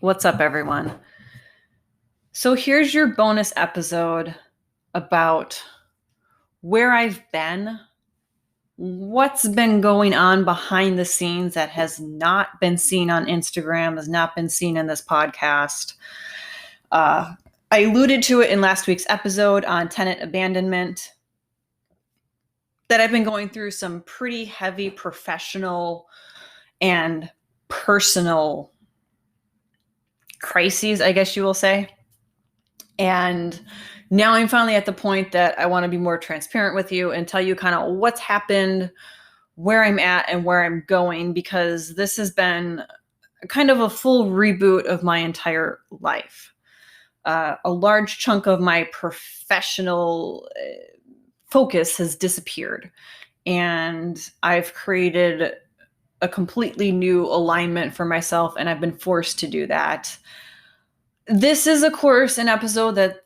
What's up, everyone? So here's your bonus episode about where I've been, what's been going on behind the scenes that has not been seen on Instagram, has not been seen in this podcast. I alluded to it in last week's episode on tenant abandonment, that I've been going through some pretty heavy professional and personal crises, I guess you will say. And now I'm finally at the point that I want to be more transparent with you and tell you kind of what's happened, where I'm at, and where I'm going, because this has been kind of a full reboot of my entire life. A large chunk of my professional focus has disappeared, and I've created a completely new alignment for myself, and I've been forced to do that. This is, of course, an episode that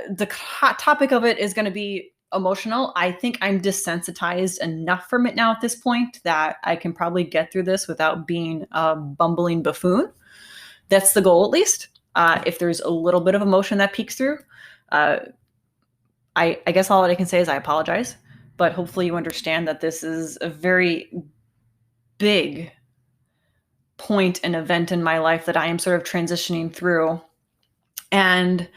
the hot topic of it is going to be emotional. I think I'm desensitized enough from it now at this point that I can probably get through this without being a bumbling buffoon. That's the goal, at least. If there's a little bit of emotion that peeks through, I guess all that I can say is I apologize. But hopefully you understand that this is a very big point and event in my life that I am sort of transitioning through. And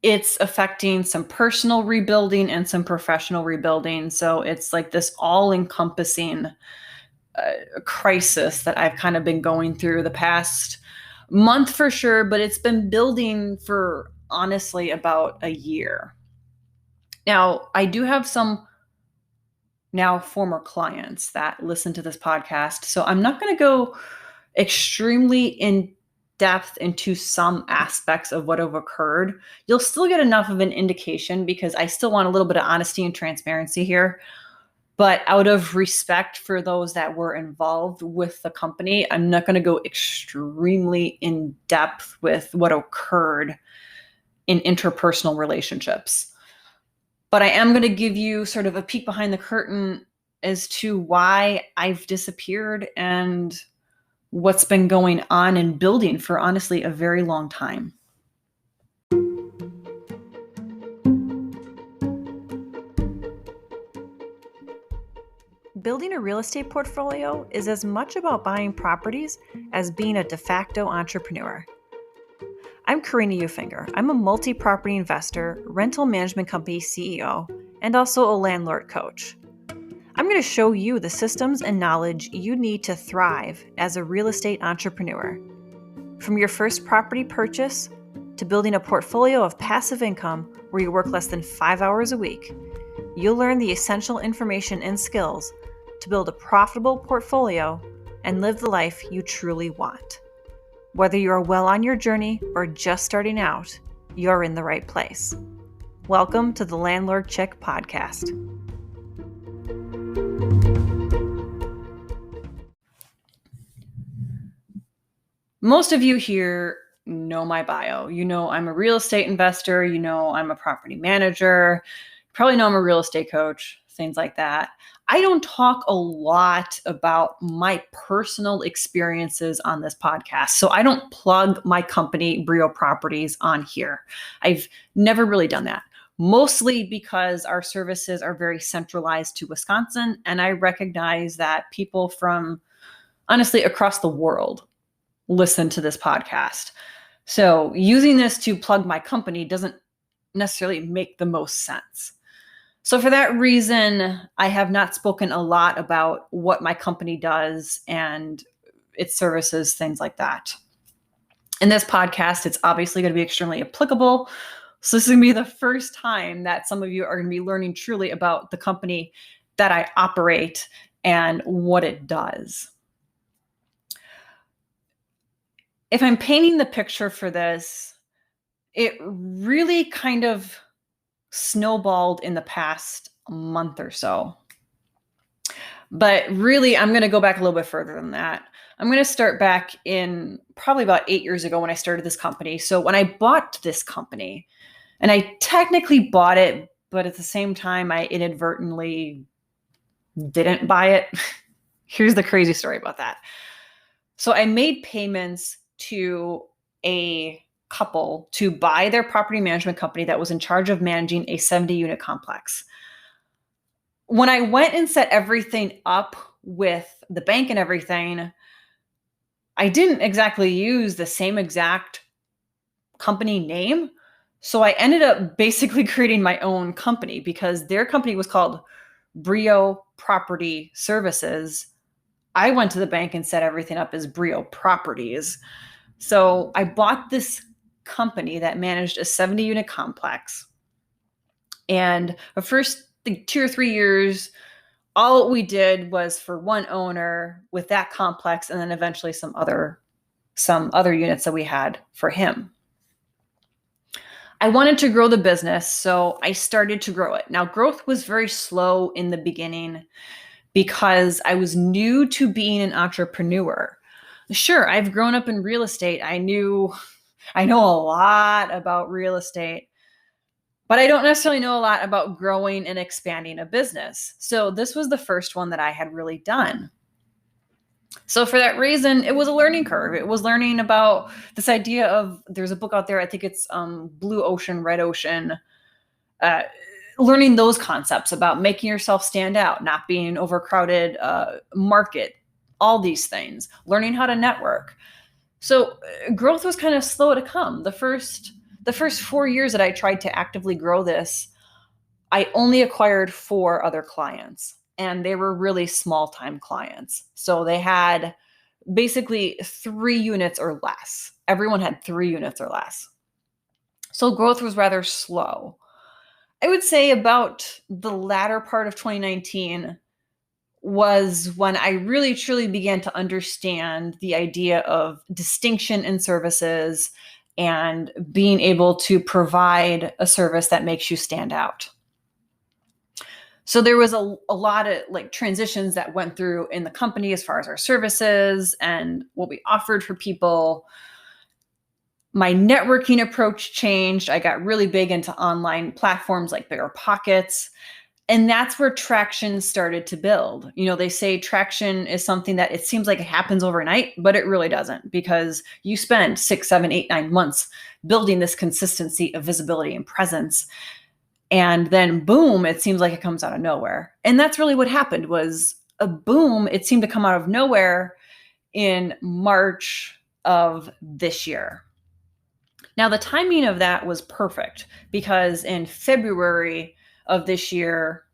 it's affecting some personal rebuilding and some professional rebuilding. So it's like this all-encompassing crisis that I've kind of been going through the past month for sure, but it's been building for honestly about a year. Now, I do have some now former clients that listen to this podcast, so I'm not going to go extremely in depth into some aspects of what have occurred. You'll still get enough of an indication because I still want a little bit of honesty and transparency here. But out of respect for those that were involved with the company, I'm not going to go extremely in depth with what occurred in interpersonal relationships. But I am going to give you sort of a peek behind the curtain as to why I've disappeared and what's been going on and building for honestly a very long time. Building a real estate portfolio is as much about buying properties as being a de facto entrepreneur. I'm Karina Ufinger. I'm a multi-property investor, rental management company CEO, and also a landlord coach. I'm going to show you the systems and knowledge you need to thrive as a real estate entrepreneur. From your first property purchase to building a portfolio of passive income where you work less than 5 hours a week, you'll learn the essential information and skills to build a profitable portfolio and live the life you truly want. Whether you are well on your journey or just starting out, you're in the right place. Welcome to the Landlord Chick Podcast. Most of you here know my bio. You know I'm a real estate investor. You know I'm a property manager. You probably know I'm a real estate coach, things like that. I don't talk a lot about my personal experiences on this podcast. So I don't plug my company, Brio Properties, on here. I've never really done that. Mostly because our services are very centralized to Wisconsin. And I recognize that people from honestly across the world listen to this podcast. So using this to plug my company doesn't necessarily make the most sense. So for that reason, I have not spoken a lot about what my company does and its services, things like that. In this podcast, it's obviously going to be extremely applicable. So this is going to be the first time that some of you are going to be learning truly about the company that I operate and what it does. If I'm painting the picture for this, it really kind of snowballed in the past month or so. But really, I'm going to go back a little bit further than that. I'm going to start back in probably about 8 years ago when I started this company. So when I bought this company, and I technically bought it, but at the same time, I inadvertently didn't buy it. Here's the crazy story about that. So I made payments to a couple to buy their property management company that was in charge of managing a 70-unit complex. When I went and set everything up with the bank and everything, I didn't exactly use the same exact company name. So I ended up basically creating my own company because their company was called Brio Property Services. I went to the bank and set everything up as Brio Properties. So I bought this company that managed a 70-unit complex. And the first 2 or 3 years, all we did was for one owner with that complex, and then eventually some other units that we had for him. I wanted to grow the business, so I started to grow it. Now, growth was very slow in the beginning because I was new to being an entrepreneur. Sure, I've grown up in real estate. I know a lot about real estate, but I don't necessarily know a lot about growing and expanding a business. So this was the first one that I had really done. So for that reason, it was a learning curve. It was learning about this idea of, there's a book out there, I think it's Blue Ocean, Red Ocean, learning those concepts about making yourself stand out, not being an overcrowded market, all these things, learning how to network. So growth was kind of slow to come. The first 4 years that I tried to actively grow this, I only acquired 4 other clients, and they were really small time clients. So they had basically 3 units or less. Everyone had 3 units or less. So growth was rather slow. I would say about the latter part of 2019 was when I really truly began to understand the idea of distinction in services and being able to provide a service that makes you stand out. So there was a lot of like transitions that went through in the company as far as our services and what we offered for people. My networking approach changed. I got really big into online platforms like BiggerPockets. And that's where traction started to build. You know, they say traction is something that it seems like it happens overnight, but it really doesn't, because you spend 6, 7, 8, 9 months building this consistency of visibility and presence. And then boom, it seems like it comes out of nowhere. And that's really what happened, was a boom. It seemed to come out of nowhere in March of this year. Now, the timing of that was perfect because in February of this year,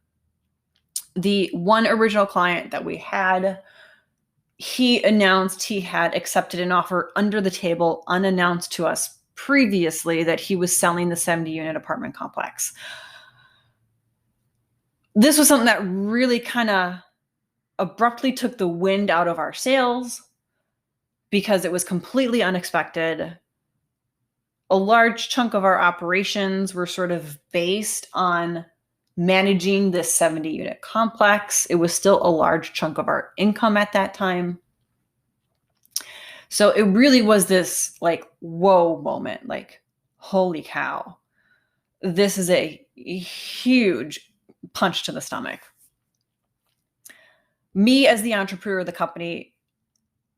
the one original client that we had, he announced he had accepted an offer under the table, unannounced to us previously, that he was selling the 70-unit apartment complex. This was something that really kind of abruptly took the wind out of our sails because it was completely unexpected. A large chunk of our operations were sort of based on managing this 70-unit complex. It was still a large chunk of our income at that time. So it really was this like, whoa moment, like, holy cow, this is a huge punch to the stomach. Me as the entrepreneur of the company,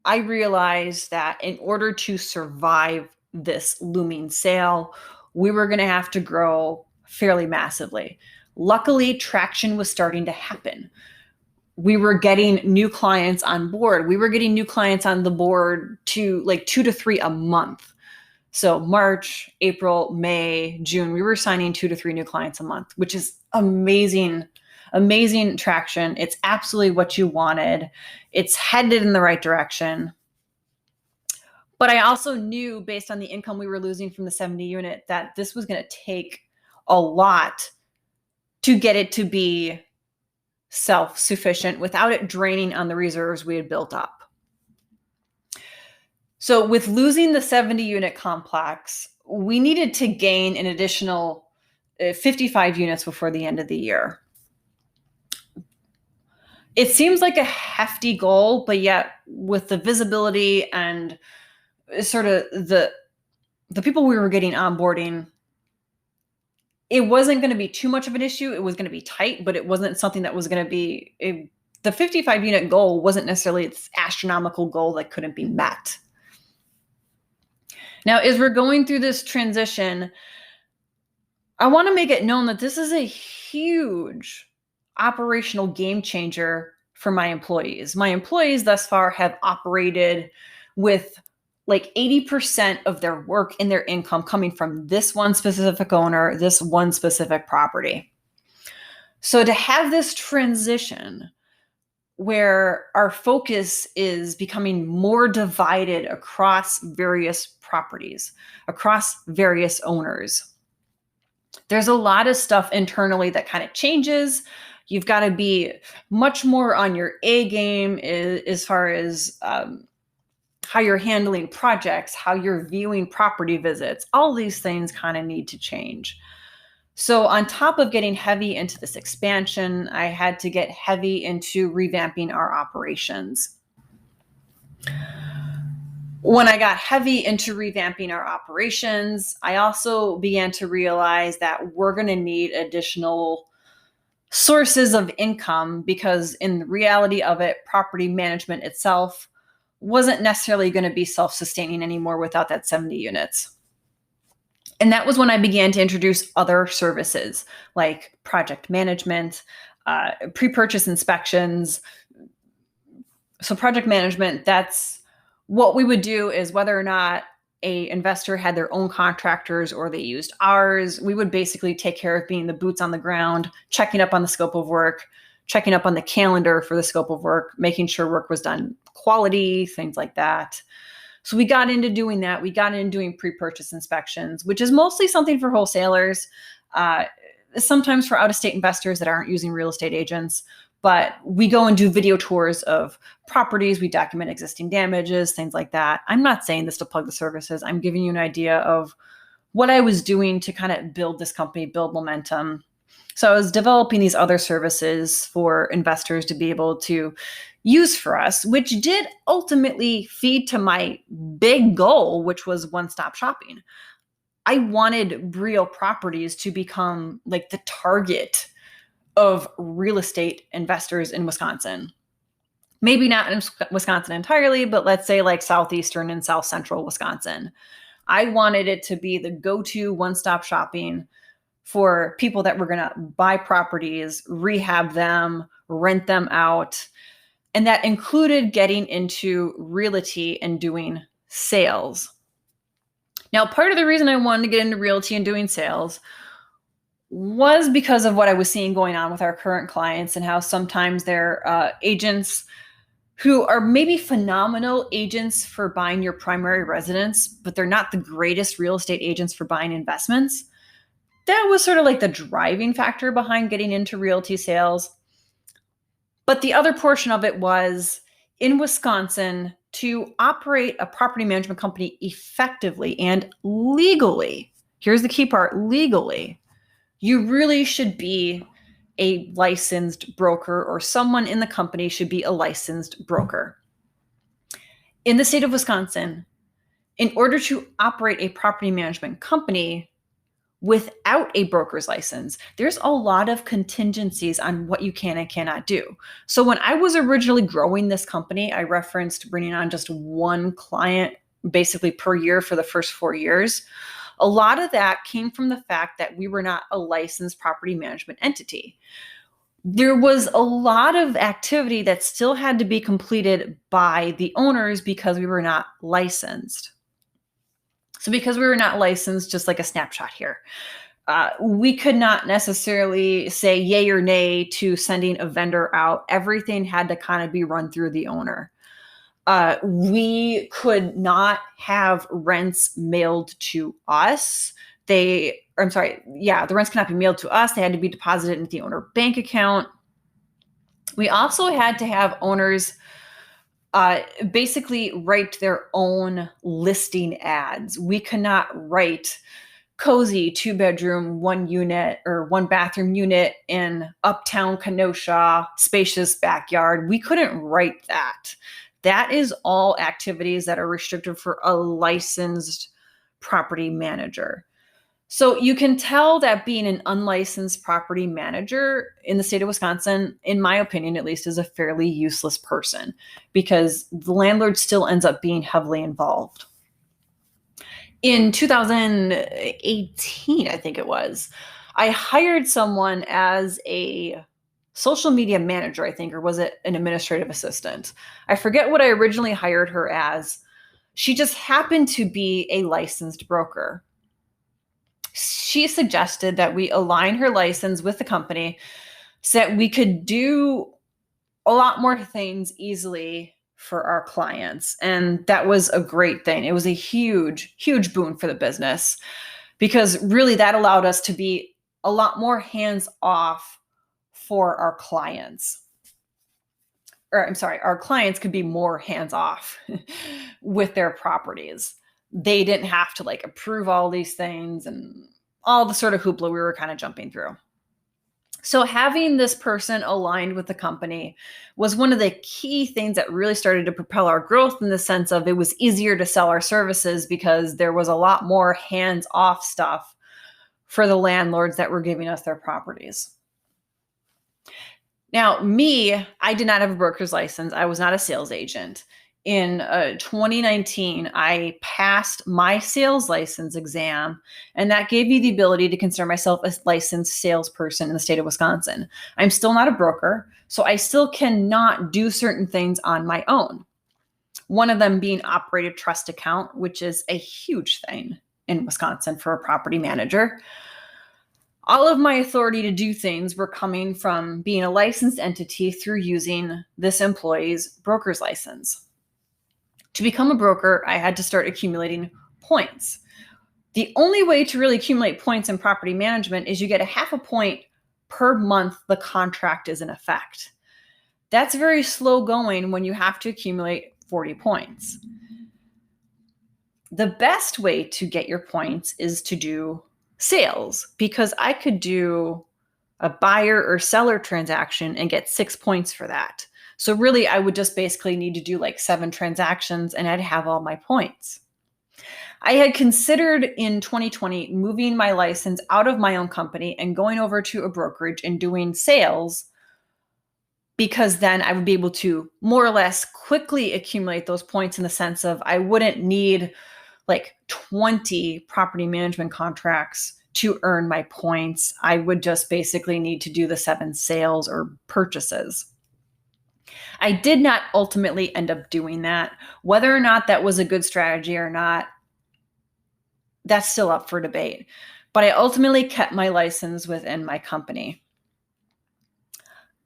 I realized that in order to survive this looming sale, we were going to have to grow fairly massively. Luckily, traction was starting to happen. We were getting new clients on board. We were getting new clients on the board to like 2 to 3 a month. So March, April, May, June, we were signing 2 to 3 new clients a month, which is amazing, amazing traction. It's absolutely what you wanted. It's headed in the right direction. But I also knew, based on the income we were losing from the 70 unit, that this was going to take a lot to get it to be self-sufficient without it draining on the reserves we had built up. So with losing the 70-unit complex, we needed to gain an additional 55 units before the end of the year. It seems like a hefty goal, but yet with the visibility and sort of the people we were getting onboarding, it wasn't going to be too much of an issue. It was going to be tight, but it wasn't something that was going to be the 55 unit goal wasn't necessarily its astronomical goal that couldn't be met. Now, as we're going through this transition, I want to make it known that this is a huge operational game changer for my employees. My employees thus far have operated with like 80% of their work and their income coming from this one specific owner, this one specific property. So to have this transition where our focus is becoming more divided across various properties, across various owners, there's a lot of stuff internally that kind of changes. You've got to be much more on your A game as far as how you're handling projects, how you're viewing property visits. All these things kind of need to change. So on top of getting heavy into this expansion, I had to get heavy into revamping our operations. When I got heavy into revamping our operations, I also began to realize that we're going to need additional sources of income because in the reality of it, property management itself wasn't necessarily going to be self-sustaining anymore without that 70 units. And that was when I began to introduce other services like project management, pre-purchase inspections. So project management, that's what we would do is whether or not a investor had their own contractors or they used ours, we would basically take care of being the boots on the ground, checking up on the scope of work, checking up on the calendar for the scope of work, making sure work was done quality, things like that. So we got into doing that. We got into doing pre-purchase inspections, which is mostly something for wholesalers, sometimes for out-of-state investors that aren't using real estate agents. But we go and do video tours of properties. We document existing damages, things like that. I'm not saying this to plug the services. I'm giving you an idea of what I was doing to kind of build this company, build momentum. So I was developing these other services for investors to be able to use for us, which did ultimately feed to my big goal, which was one-stop shopping. I wanted Brio Properties to become like the target of real estate investors in Wisconsin. Maybe not in Wisconsin entirely, but let's say like southeastern and south central Wisconsin. I wanted it to be the go-to one-stop shopping for people that were going to buy properties, rehab them, rent them out. And that included getting into realty and doing sales. Now, part of the reason I wanted to get into realty and doing sales was because of what I was seeing going on with our current clients and how sometimes they're agents who are maybe phenomenal agents for buying your primary residence, but they're not the greatest real estate agents for buying investments. That was sort of like the driving factor behind getting into realty sales. But the other portion of it was in Wisconsin to operate a property management company effectively and legally. Here's the key part, legally. You really should be a licensed broker, or someone in the company should be a licensed broker. In the state of Wisconsin, in order to operate a property management company without a broker's license, there's a lot of contingencies on what you can and cannot do. So when I was originally growing this company, I referenced bringing on just one client basically per year for the first 4 years. A lot of that came from the fact that we were not a licensed property management entity. There was a lot of activity that still had to be completed by the owners because we were not licensed. So because we were not licensed, just like a snapshot here, we could not necessarily say yay or nay to sending a vendor out. Everything had to kind of be run through the owner. We could not have rents mailed to us. The rents cannot be mailed to us. They had to be deposited into the owner bank account. We also had to have owners basically write their own listing ads. We cannot write cozy 2-bedroom, 1 unit or 1 bathroom unit in uptown Kenosha, spacious backyard. We couldn't write that. That is all activities that are restricted for a licensed property manager. So you can tell that being an unlicensed property manager in the state of Wisconsin, in my opinion, at least, is a fairly useless person because the landlord still ends up being heavily involved. In 2018, I think it was, I hired someone as a social media manager, I think, or was it an administrative assistant? I forget what I originally hired her as. She just happened to be a licensed broker. She suggested that we align her license with the company so that we could do a lot more things easily for our clients. And that was a great thing. It was a huge, huge boon for the business because really that allowed us to be a lot more hands off for our clients. Or I'm sorry, our clients could be more hands off with their properties. They didn't have to like approve all these things and all the sort of hoopla we were kind of jumping through. So having this person aligned with the company was one of the key things that really started to propel our growth, in the sense of it was easier to sell our services because there was a lot more hands-off stuff for the landlords that were giving us their properties. Now, me, I did not have a broker's license. I was not a sales agent. In 2019, I passed my sales license exam, and that gave me the ability to consider myself a licensed salesperson in the state of Wisconsin. I'm still not a broker, so I still cannot do certain things on my own. One of them being operate a trust account, which is a huge thing in Wisconsin for a property manager. All of my authority to do things were coming from being a licensed entity through using this employee's broker's license. To become a broker, I had to start accumulating points. The only way to really accumulate points in property management is you get a half a point per month the contract is in effect. That's very slow going when you have to accumulate 40 points. The best way to get your points is to do sales, because I could do a buyer or seller transaction and get 6 points for that. So really, I would just basically need to do like 7 transactions and I'd have all my points. I had considered in 2020 moving my license out of my own company and going over to a brokerage and doing sales, because then I would be able to more or less quickly accumulate those points, in the sense of I wouldn't need like 20 property management contracts to earn my points. I would just basically need to do the 7 sales or purchases. I did not ultimately end up doing that. Whether or not that was a good strategy or not, that's still up for debate. But I ultimately kept my license within my company.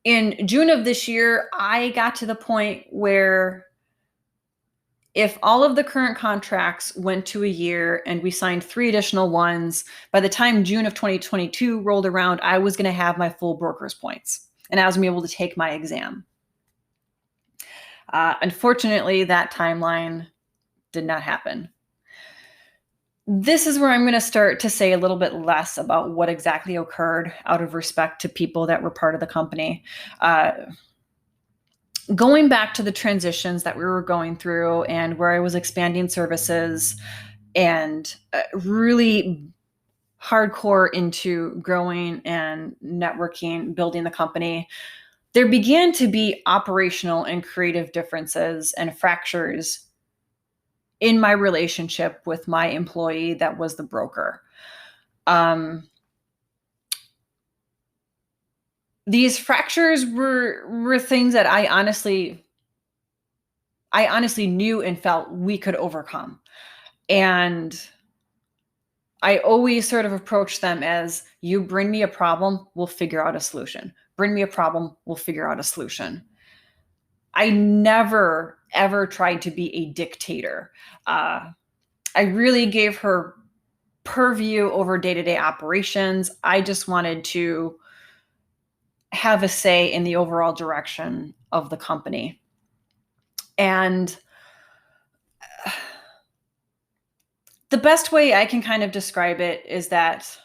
In June of this year, I got to the point where if all of the current contracts went to a year and we signed 3 additional ones, by the time June of 2022 rolled around, I was going to have my full broker's points and I was going to be able to take my exam. Unfortunately, that timeline did not happen. This is where I'm going to start to say a little bit less about what exactly occurred, out of respect to people that were part of the company. Going back to the transitions that we were going through and where I was expanding services and really hardcore into growing and networking, building the company, there began to be operational and creative differences and fractures in my relationship with my employee that was the broker. These fractures were things that I honestly knew and felt we could overcome. And I always sort of approach them as, you bring me a problem, we'll figure out a solution. Bring me a problem, we'll figure out a solution. I never, ever tried to be a dictator. I really gave her purview over day-to-day operations. I just wanted to have a say in the overall direction of the company. And the best way I can kind of describe it is that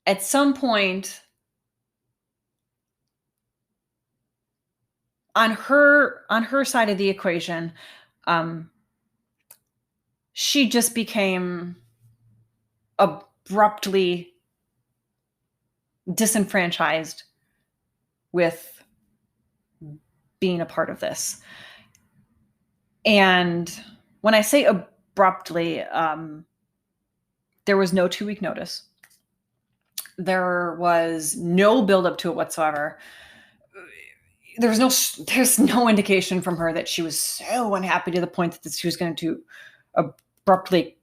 at some point on her side of the equation, she just became abruptly disenfranchised with being a part of this. And when I say abruptly. There was no 2-week notice. There was no buildup to it whatsoever. There's no indication from her that she was so unhappy to the point that she was going to abruptly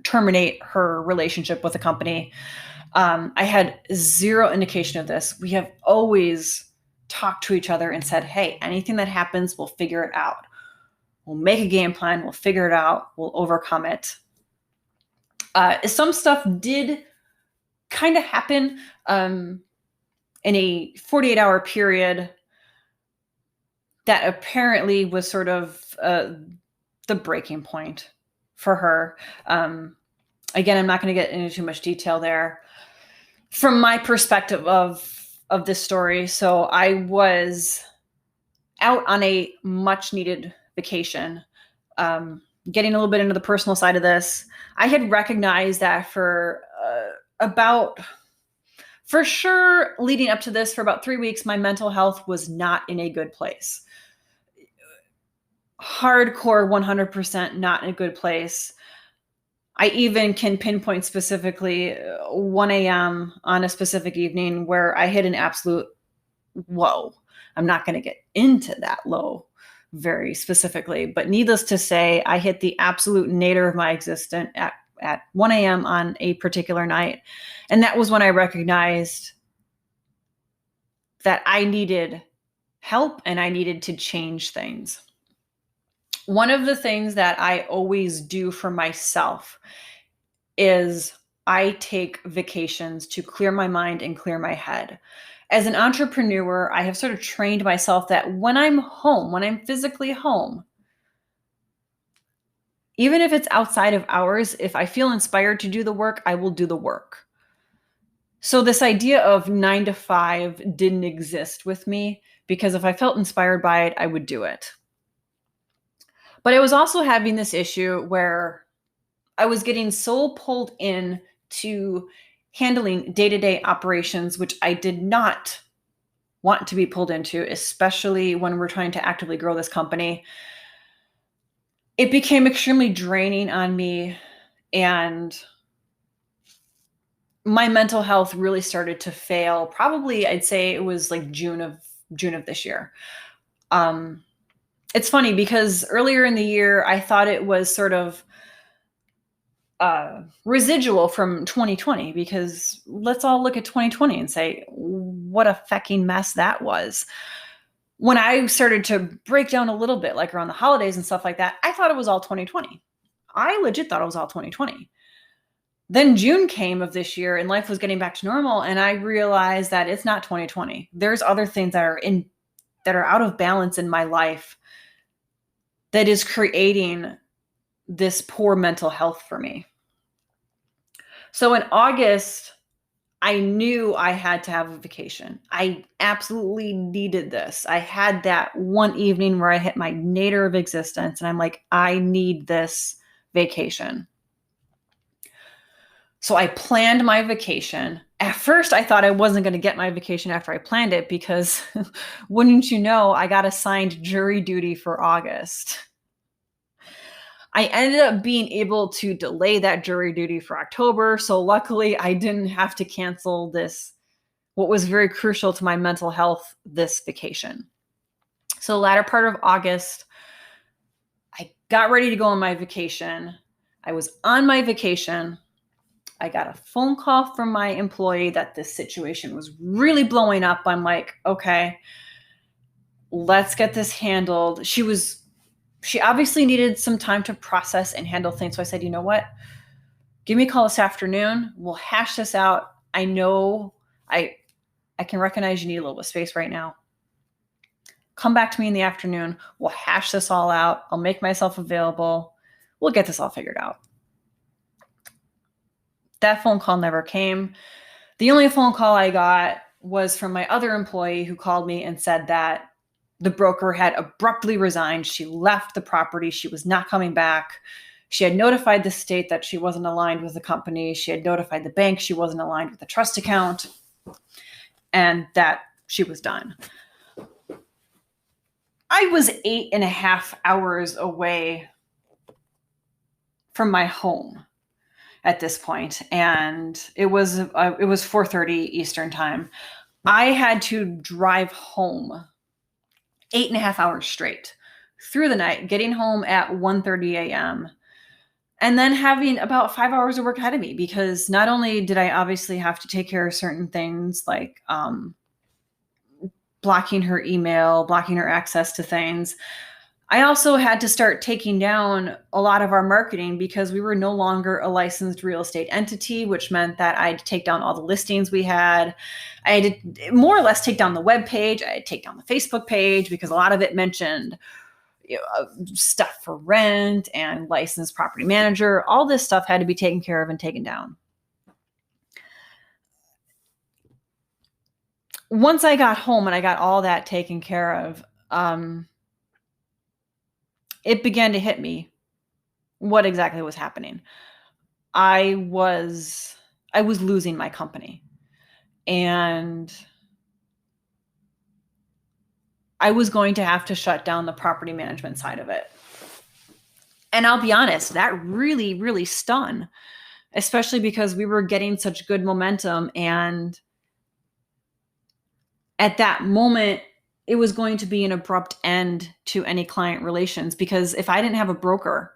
terminate her relationship with the company. I had zero indication of this. We have always talked to each other and said, hey, anything that happens, we'll figure it out. We'll make a game plan. We'll figure it out. We'll overcome it. Some stuff did kind of happen in a 48-hour period that apparently was sort of the breaking point for her. Again, I'm not going to get into too much detail there. From my perspective of this story, so I was out on a much needed vacation. Getting a little bit into the personal side of this, I had recognized that for sure, leading up to this, for about 3 weeks, my mental health was not in a good place. Hardcore 100% not in a good place. I even can pinpoint specifically 1 a.m. on a specific evening where I hit an absolute low. I'm not going to get into that low very specifically, but needless to say, I hit the absolute nadir of my existence at 1 a.m. on a particular night. And that was when I recognized that I needed help and I needed to change things. One of the things that I always do for myself is I take vacations to clear my mind and clear my head. As an entrepreneur, I have sort of trained myself that when I'm home, when I'm physically home, even if it's outside of hours, if I feel inspired to do the work, I will do the work. So this idea of 9 to 5 didn't exist with me, because if I felt inspired by it, I would do it. But I was also having this issue where I was getting so pulled in to handling day-to-day operations, which I did not want to be pulled into, especially when we're trying to actively grow this company. It became extremely draining on me, and my mental health really started to fail. Probably, I'd say it was like June of this year. It's funny because earlier in the year, I thought it was sort of residual from 2020, because let's all look at 2020 and say, what a fucking mess that was. When I started to break down a little bit, like around the holidays and stuff like that, I thought it was all 2020. I legit thought it was all 2020. Then June came of this year and life was getting back to normal. And I realized that it's not 2020. There's other things that are out of balance in my life that is creating this poor mental health for me. So in August, I knew I had to have a vacation. I absolutely needed this. I had that one evening where I hit my nadir of existence, and I'm like, I need this vacation. So I planned my vacation. At first, I thought I wasn't going to get my vacation after I planned it, because wouldn't you know, I got assigned jury duty for August. I ended up being able to delay that jury duty for October. So luckily I didn't have to cancel this, what was very crucial to my mental health, this vacation. So latter part of August, I got ready to go on my vacation. I was on my vacation. I got a phone call from my employee that this situation was really blowing up. I'm like, okay, let's get this handled. She obviously needed some time to process and handle things. So I said, you know what? Give me a call this afternoon. We'll hash this out. I know I can recognize you need a little bit of space right now. Come back to me in the afternoon. We'll hash this all out. I'll make myself available. We'll get this all figured out. That phone call never came. The only phone call I got was from my other employee, who called me and said that the broker had abruptly resigned. She left the property. She was not coming back. She had notified the state that she wasn't aligned with the company. She had notified the bank she wasn't aligned with the trust account, and that she was done. I was 8.5 hours away from my home at this point, and it was 4:30 Eastern time. I had to drive home 8.5 hours straight through the night, getting home at 1:30 a.m. and then having about 5 hours of work ahead of me, because not only did I obviously have to take care of certain things like blocking her email, blocking her access to things, I also had to start taking down a lot of our marketing because we were no longer a licensed real estate entity, which meant that I had to take down all the listings we had. I had to more or less take down the web page. I had to take down the Facebook page because a lot of it mentioned stuff for rent and licensed property manager. All this stuff had to be taken care of and taken down. Once I got home and I got all that taken care of, it began to hit me what exactly was happening. I was losing my company, and I was going to have to shut down the property management side of it. And I'll be honest, that really, really stung, especially because we were getting such good momentum. And at that moment, it was going to be an abrupt end to any client relations, because if I didn't have a broker,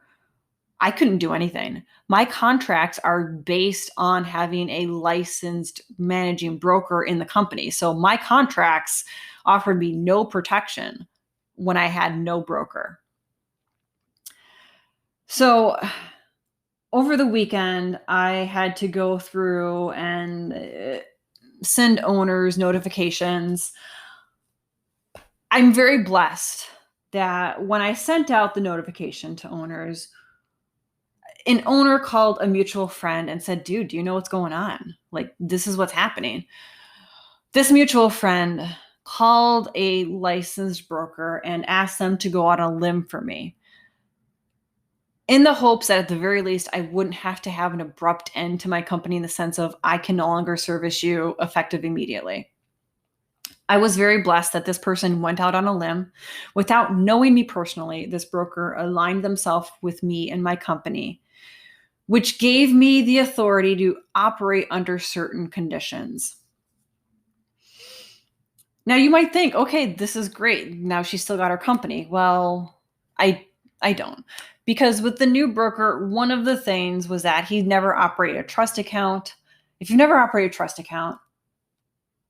I couldn't do anything. My contracts are based on having a licensed managing broker in the company. So my contracts offered me no protection when I had no broker. So over the weekend, I had to go through and send owners notifications. I'm very blessed that when I sent out the notification to owners, an owner called a mutual friend and said, "Dude, do you know what's going on? Like, this is what's happening." This mutual friend called a licensed broker and asked them to go out on a limb for me, in the hopes that at the very least, I wouldn't have to have an abrupt end to my company in the sense of I can no longer service you effective immediately. I was very blessed that this person went out on a limb without knowing me personally. This broker aligned themselves with me and my company, which gave me the authority to operate under certain conditions. Now you might think, okay, this is great. Now she's still got her company. Well, I don't. Because with the new broker, one of the things was that he never operated a trust account. If you've never operated a trust account,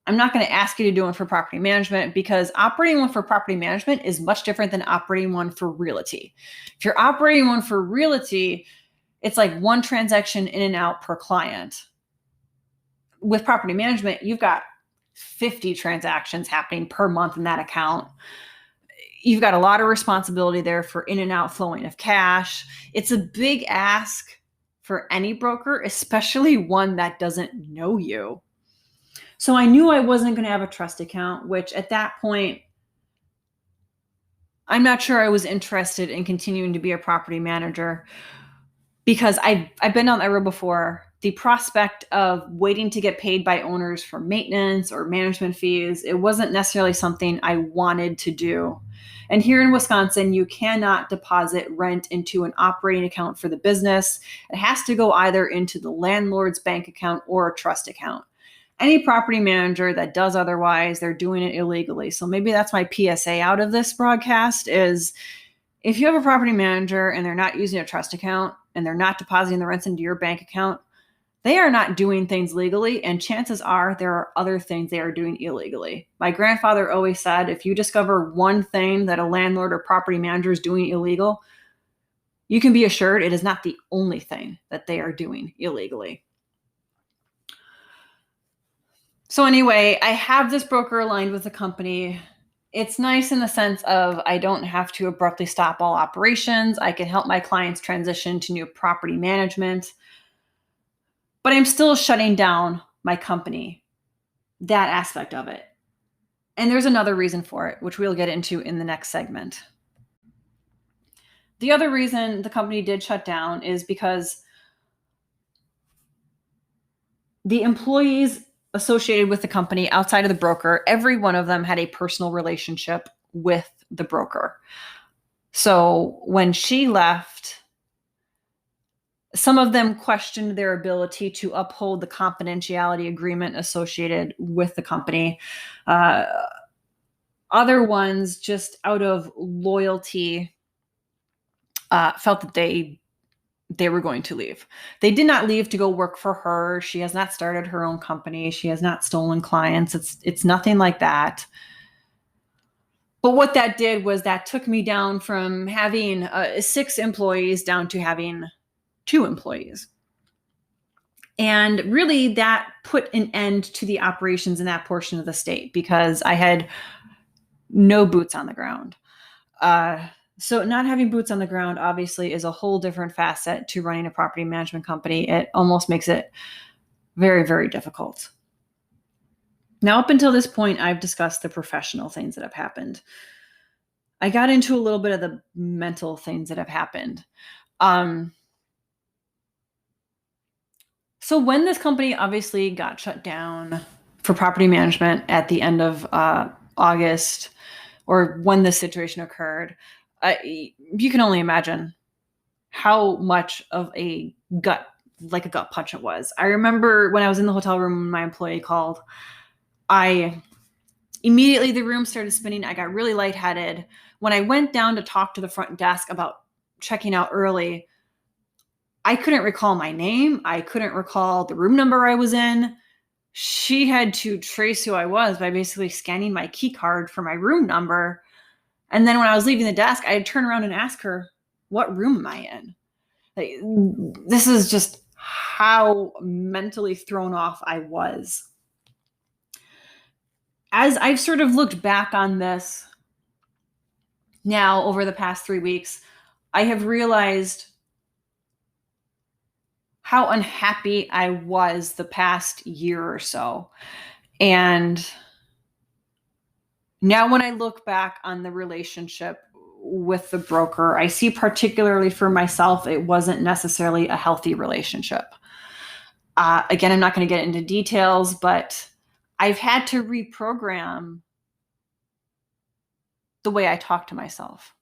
I'm not going to ask you to do one for property management, because operating one for property management is much different than operating one for realty. If you're operating one for realty, it's like one transaction in and out per client. With property management, you've got 50 transactions happening per month in that account. You've got a lot of responsibility there for in and out flowing of cash. It's a big ask for any broker, especially one that doesn't know you. So I knew I wasn't going to have a trust account, which at that point, I'm not sure I was interested in continuing to be a property manager, because I've been down that road before. The prospect of waiting to get paid by owners for maintenance or management fees, it wasn't necessarily something I wanted to do. And here in Wisconsin, you cannot deposit rent into an operating account for the business. It has to go either into the landlord's bank account or a trust account. Any property manager that does otherwise, they're doing it illegally. So maybe that's my PSA out of this broadcast is, if you have a property manager and they're not using a trust account and they're not depositing the rents into your bank account, they are not doing things legally, and chances are there are other things they are doing illegally. My grandfather always said, if you discover one thing that a landlord or property manager is doing illegal, you can be assured it is not the only thing that they are doing illegally. So anyway, I have this broker aligned with the company. It's nice in the sense of I don't have to abruptly stop all operations. I can help my clients transition to new property management, but I'm still shutting down my company, that aspect of it. And there's another reason for it, which we'll get into in the next segment. The other reason the company did shut down is because the employees associated with the company outside of the broker, every one of them had a personal relationship with the broker. So when she left, Some of them questioned their ability to uphold the confidentiality agreement associated with the company. Other ones, just out of loyalty, felt that they were going to leave. They did not leave to go work for her. She has not started her own company. She has not stolen clients. It's nothing like that. But what that did was that took me down from having 6 employees down to having 2 employees. And really, that put an end to the operations in that portion of the state because I had no boots on the ground. So not having boots on the ground obviously is a whole different facet to running a property management company. It almost makes it very, very difficult. Now, up until this point, I've discussed the professional things that have happened. I got into a little bit of the mental things that have happened. So when this company obviously got shut down for property management at the end of August, or when this situation occurred, you can only imagine how much of a gut punch it was. I remember when I was in the hotel room when my employee called, immediately the room started spinning. I got really lightheaded. When I went down to talk to the front desk about checking out early, I couldn't recall my name. I couldn't recall the room number I was in. She had to trace who I was by basically scanning my key card for my room number. And then when I was leaving the desk, I'd turn around and ask her, what room am I in? Like, this is just how mentally thrown off I was. As I've sort of looked back on this now over the past 3 weeks, I have realized how unhappy I was the past year or so. And now when I look back on the relationship with the broker, I see, particularly for myself, it wasn't necessarily a healthy relationship. Again, I'm not going to get into details, but I've had to reprogram the way I talk to myself.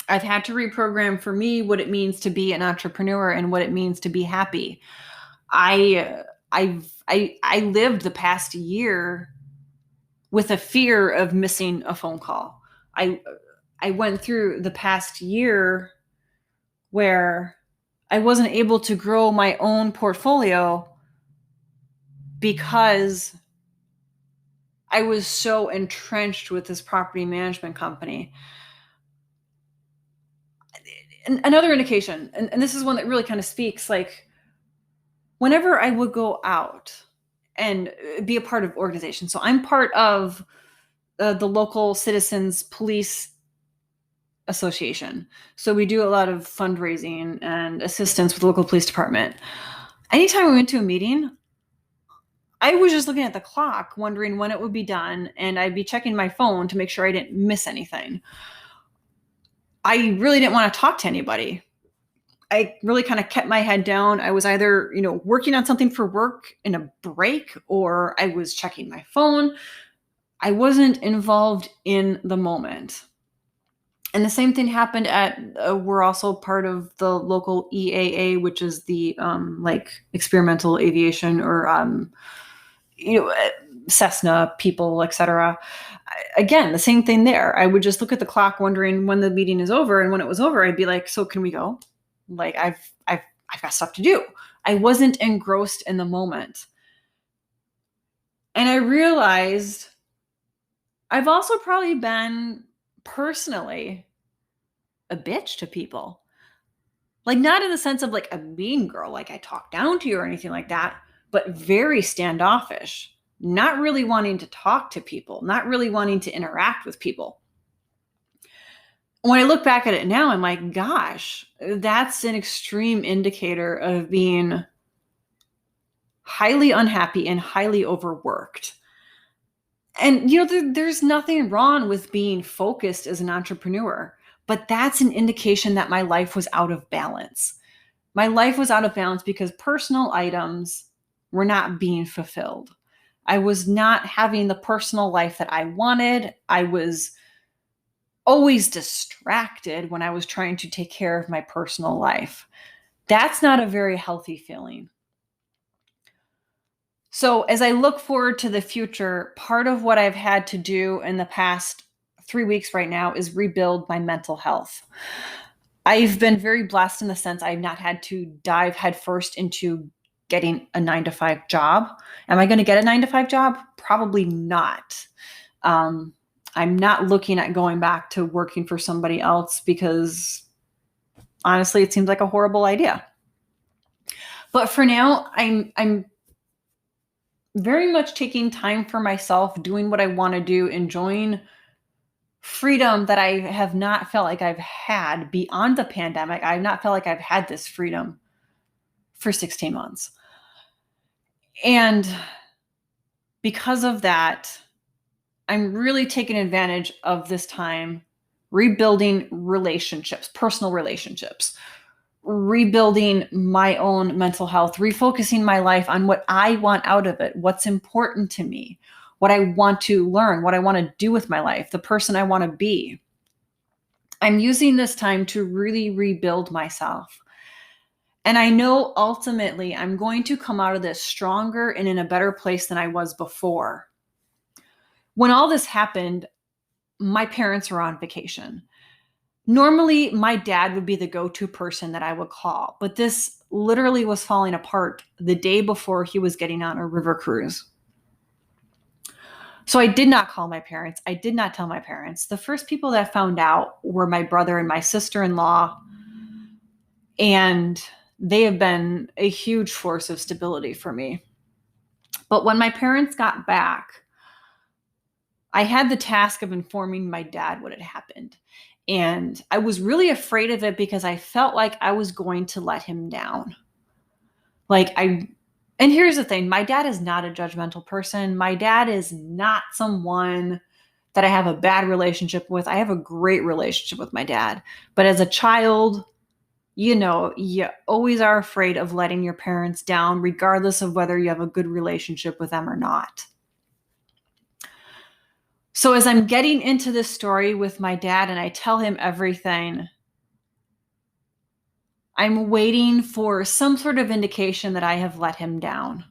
I've had to reprogram for me what it means to be an entrepreneur and what it means to be happy. I lived the past year with a fear of missing a phone call. I went through the past year where I wasn't able to grow my own portfolio because I was so entrenched with this property management company. And another indication, and this is one that really kind of speaks, like whenever I would go out and be a part of organizations. So I'm part of the local citizens police association. So we do a lot of fundraising and assistance with the local police department. Anytime we went to a meeting, I was just looking at the clock, wondering when it would be done, and I'd be checking my phone to make sure I didn't miss anything. I really didn't want to talk to anybody. I really kind of kept my head down. I was either, working on something for work in a break, or I was checking my phone. I wasn't involved in the moment. And the same thing happened at, we're also part of the local EAA, which is the experimental aviation, or Cessna people, etc. Again, the same thing there. I would just look at the clock, wondering when the meeting is over, and when it was over, I'd be like, "So can we go? Like, I've got stuff to do." I wasn't engrossed in the moment, and I realized I've also probably been personally a bitch to people. Like, not in the sense of like a mean girl, like I talk down to you or anything like that, but very standoffish, not really wanting to talk to people, not really wanting to interact with people. When I look back at it now, I'm like, gosh, that's an extreme indicator of being highly unhappy and highly overworked. And, there's nothing wrong with being focused as an entrepreneur, but that's an indication that my life was out of balance. My life was out of balance because personal items were not being fulfilled. I was not having the personal life that I wanted. I was always distracted when I was trying to take care of my personal life. That's not a very healthy feeling. So, as I look forward to the future, part of what I've had to do in the past 3 weeks right now is rebuild my mental health. I've been very blessed in the sense I've not had to dive headfirst into getting a 9 to 5 job. Am I going to get a 9 to 5 job? Probably not. Um, I'm not looking at going back to working for somebody else because honestly, it seems like a horrible idea. But for now, I'm very much taking time for myself, doing what I want to do, enjoying freedom that I have not felt like I've had beyond the pandemic. I've not felt like I've had this freedom for 16 months. And because of that, I'm really taking advantage of this time, rebuilding relationships, personal relationships, rebuilding my own mental health, refocusing my life on what I want out of it, what's important to me, what I want to learn, what I want to do with my life, the person I want to be. I'm using this time to really rebuild myself. And I know ultimately I'm going to come out of this stronger and in a better place than I was before. When all this happened, my parents were on vacation. Normally, my dad would be the go-to person that I would call, but this literally was falling apart the day before he was getting on a river cruise. So I did not call my parents. I did not tell my parents. The first people that found out were my brother and my sister-in-law, and they have been a huge force of stability for me. But when my parents got back, I had the task of informing my dad what had happened. And I was really afraid of it because I felt like I was going to let him down. And here's the thing, my dad is not a judgmental person. My dad is not someone that I have a bad relationship with. I have a great relationship with my dad. But as a child, you always are afraid of letting your parents down, regardless of whether you have a good relationship with them or not. So as I'm getting into this story with my dad and I tell him everything, I'm waiting for some sort of indication that I have let him down.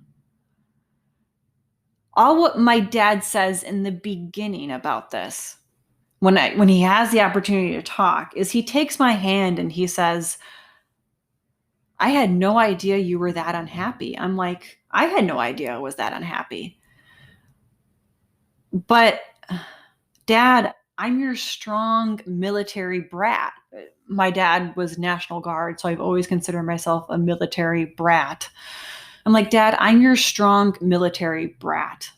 All what my dad says in the beginning about this, when he has the opportunity to talk, is he takes my hand and he says, I had no idea you were that unhappy. I'm like, I had no idea I was that unhappy. But Dad, I'm your strong military brat. My dad was National Guard, so I've always considered myself a military brat. I'm like, Dad, I'm your strong military brat.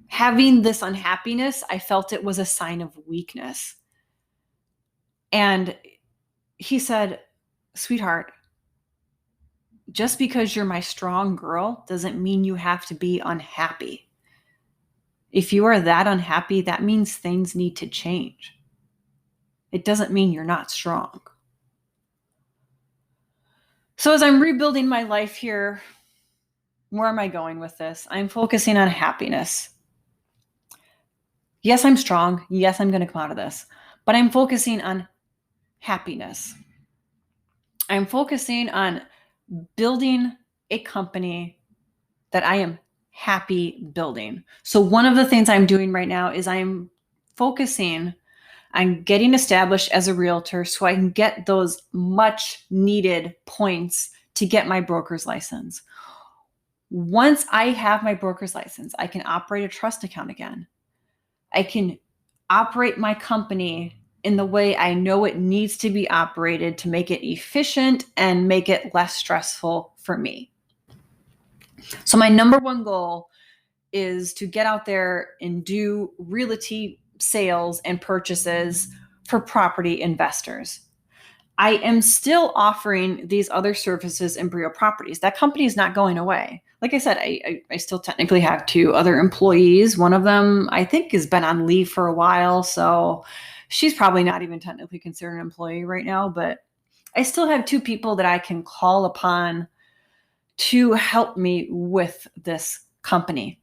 Having this unhappiness, I felt it was a sign of weakness. And he said, sweetheart, just because you're my strong girl doesn't mean you have to be unhappy. If you are that unhappy, that means things need to change. It doesn't mean you're not strong. So as I'm rebuilding my life here, where am I going with this? I'm focusing on happiness. Yes, I'm strong. Yes, I'm going to come out of this, but I'm focusing on happiness. I'm focusing on building a company that I am happy building. So one of the things I'm doing right now is I'm focusing on getting established as a realtor so I can get those much needed points to get my broker's license. Once I have my broker's license, I can operate a trust account again. I can operate my company in the way I know it needs to be operated to make it efficient and make it less stressful for me. So my number one goal is to get out there and do realty sales and purchases for property investors. I am still offering these other services in Brio Properties. That company is not going away. Like I said, I still technically have 2 other employees. One of them, I think, has been on leave for a while. So she's probably not even technically considered an employee right now. But I still have 2 people that I can call upon to help me with this company.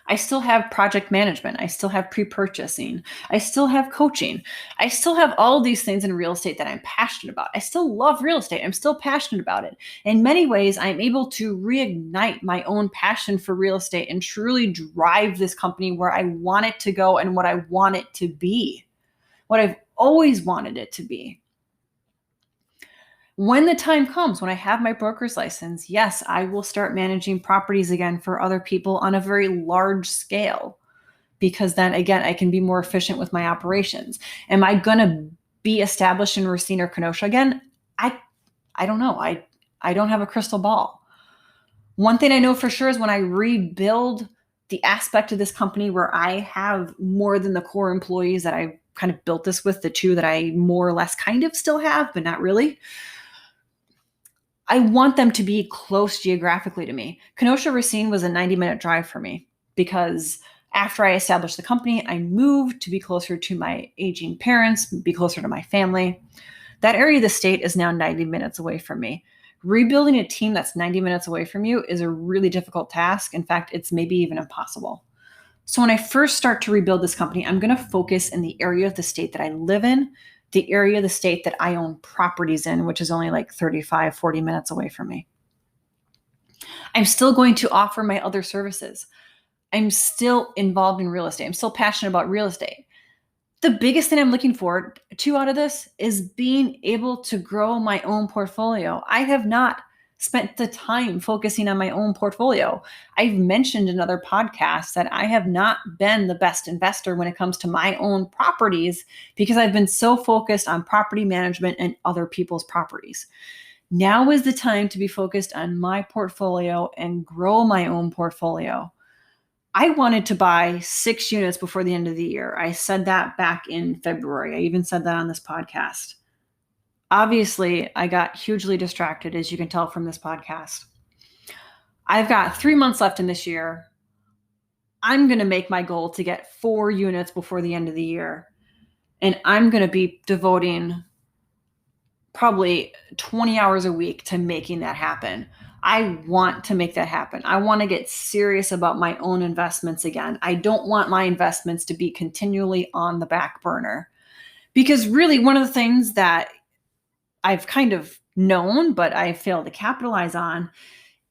I still have project management. I still have pre-purchasing. I still have coaching. I still have all these things in real estate that I'm passionate about. I still love real estate. I'm still passionate about it. In many ways, I'm able to reignite my own passion for real estate and truly drive this company where I want it to go and what I want it to be, what I've always wanted it to be. When the time comes, when I have my broker's license, yes, I will start managing properties again for other people on a very large scale, because then again, I can be more efficient with my operations. Am I going to be established in Racine or Kenosha again? I don't know. I don't have a crystal ball. One thing I know for sure is when I rebuild the aspect of this company where I have more than the core employees that I kind of built this with, the two that I more or less kind of still have, but not really, I want them to be close geographically to me. Kenosha Racine was a 90-minute drive for me because after I established the company, I moved to be closer to my aging parents, be closer to my family. That area of the state is now 90 minutes away from me. Rebuilding a team that's 90 minutes away from you is a really difficult task. In fact, it's maybe even impossible. So when I first start to rebuild this company, I'm going to focus in the area of the state that I live in, the area of the state that I own properties in, which is only like 35, 40 minutes away from me. I'm still going to offer my other services. I'm still involved in real estate. I'm still passionate about real estate. The biggest thing I'm looking forward to out of this is being able to grow my own portfolio. I have not spent the time focusing on my own portfolio. I've mentioned in other podcasts that I have not been the best investor when it comes to my own properties because I've been so focused on property management and other people's properties. Now is the time to be focused on my portfolio and grow my own portfolio. I wanted to buy 6 units before the end of the year. I said that back in February. I even said that on this podcast. Obviously, I got hugely distracted, as you can tell from this podcast. I've got 3 months left in this year. I'm going to make my goal to get 4 units before the end of the year. And I'm going to be devoting probably 20 hours a week to making that happen. I want to make that happen. I want to get serious about my own investments again. I don't want my investments to be continually on the back burner. Because really, one of the things that I've kind of known, but I failed to capitalize on,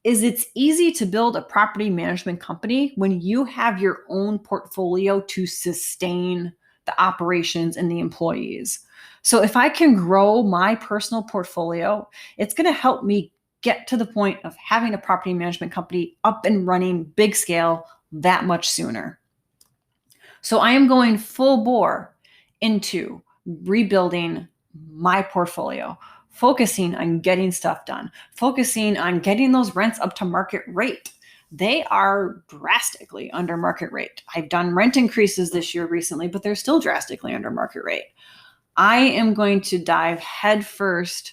is it's easy to build a property management company when you have your own portfolio to sustain the operations and the employees. So if I can grow my personal portfolio, it's going to help me get to the point of having a property management company up and running big scale that much sooner. So I am going full bore into rebuilding my portfolio, focusing on getting stuff done, focusing on getting those rents up to market rate. They are drastically under market rate. I've done rent increases this year recently, but they're still drastically under market rate. I am going to dive headfirst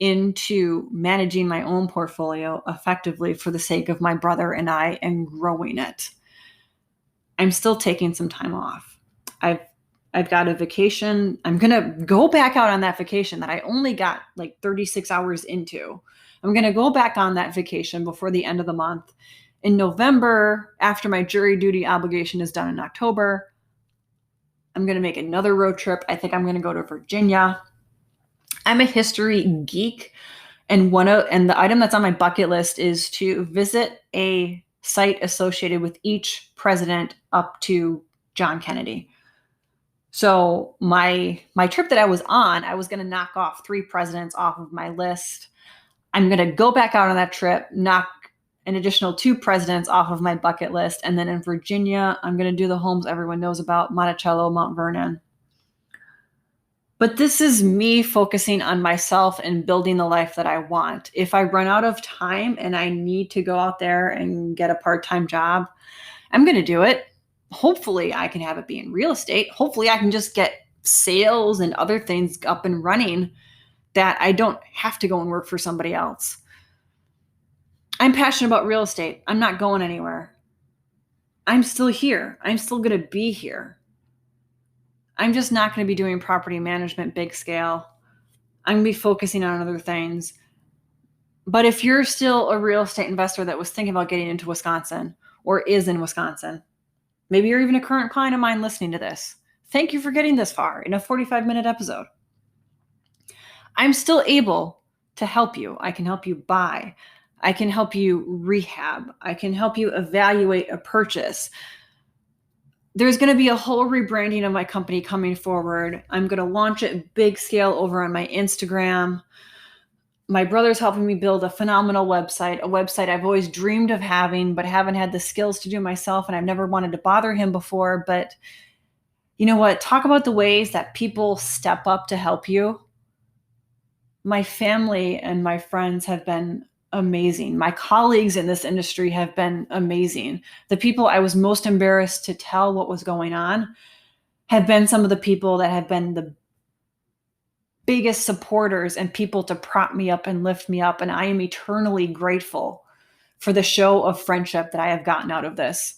into managing my own portfolio effectively for the sake of my brother and I and growing it. I'm still taking some time off. I've got a vacation. I'm going to go back out on that vacation that I only got like 36 hours into. I'm going to go back on that vacation before the end of the month. In November, after my jury duty obligation is done in October, I'm going to make another road trip. I think I'm going to go to Virginia. I'm a history geek, and the item that's on my bucket list is to visit a site associated with each president up to John Kennedy. So my trip that I was on, I was going to knock off 3 presidents off of my list. I'm going to go back out on that trip, knock an additional 2 presidents off of my bucket list. And then in Virginia, I'm going to do the homes everyone knows about, Monticello, Mount Vernon. But this is me focusing on myself and building the life that I want. If I run out of time and I need to go out there and get a part-time job, I'm going to do it. Hopefully I can have it be in real estate. Hopefully I can just get sales and other things up and running that I don't have to go and work for somebody else. I'm passionate about real estate. I'm not going anywhere. I'm still here. I'm still going to be here. I'm just not going to be doing property management big scale. I'm going to be focusing on other things. But if you're still a real estate investor that was thinking about getting into Wisconsin or is in Wisconsin, Maybe you're even a current client of mine listening to this. Thank you for getting this far in a 45-minute episode. I'm still able to help you. I can help you buy. I can help you rehab. I can help you evaluate a purchase. There's going to be a whole rebranding of my company coming forward. I'm going to launch it big scale over on my Instagram. My brother's helping me build a phenomenal website, a website I've always dreamed of having, but haven't had the skills to do myself. And I've never wanted to bother him before. But you know what? Talk about the ways that people step up to help you. My family and my friends have been amazing. My colleagues in this industry have been amazing. The people I was most embarrassed to tell what was going on have been some of the people that have been the biggest supporters and people to prop me up and lift me up. And I am eternally grateful for the show of friendship that I have gotten out of this.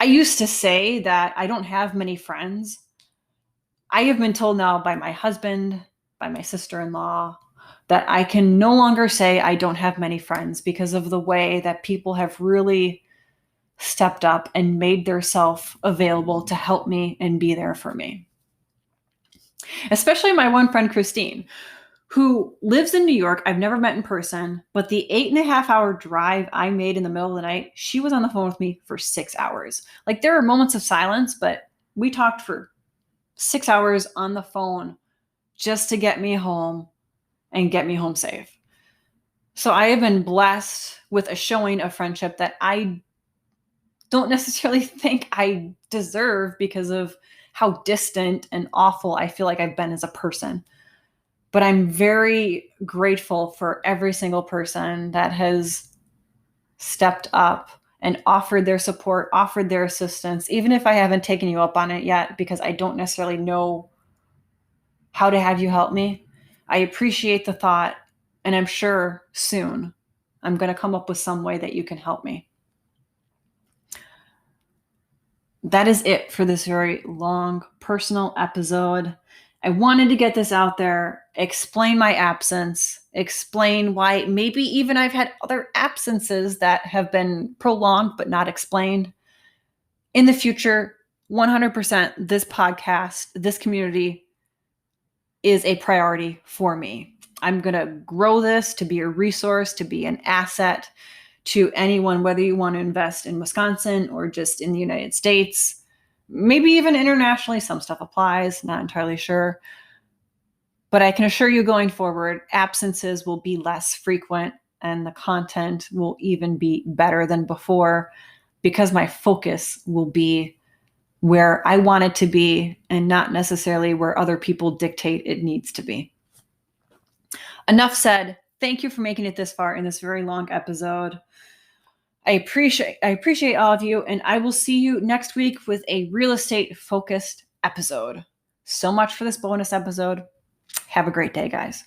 I used to say that I don't have many friends. I have been told now by my husband, by my sister-in-law, that I can no longer say I don't have many friends because of the way that people have really stepped up and made themselves available to help me and be there for me. Especially my one friend, Christine, who lives in New York. I've never met in person, but the 8.5-hour drive I made in the middle of the night, she was on the phone with me for 6 hours. Like, there are moments of silence, but we talked for 6 hours on the phone just to get me home and get me home safe. So I have been blessed with a showing of friendship that I don't necessarily think I deserve because of how distant and awful I feel like I've been as a person. But I'm very grateful for every single person that has stepped up and offered their support, offered their assistance, even if I haven't taken you up on it yet, because I don't necessarily know how to have you help me. I appreciate the thought, and I'm sure soon I'm going to come up with some way that you can help me. That is it for this very long personal episode. I wanted to get this out there, explain my absence, explain why maybe even I've had other absences that have been prolonged but not explained. In the future, 100%, this podcast, this community is a priority for me. I'm going to grow this to be a resource, to be an asset to anyone, whether you want to invest in Wisconsin or just in the United States, maybe even internationally. Some stuff applies, not entirely sure. But I can assure you going forward, absences will be less frequent and the content will even be better than before because my focus will be where I want it to be and not necessarily where other people dictate it needs to be. Enough said. Thank you for making it this far in this very long episode. I appreciate all of you, and I will see you next week with a real estate focused episode. So much for this bonus episode. Have a great day, guys.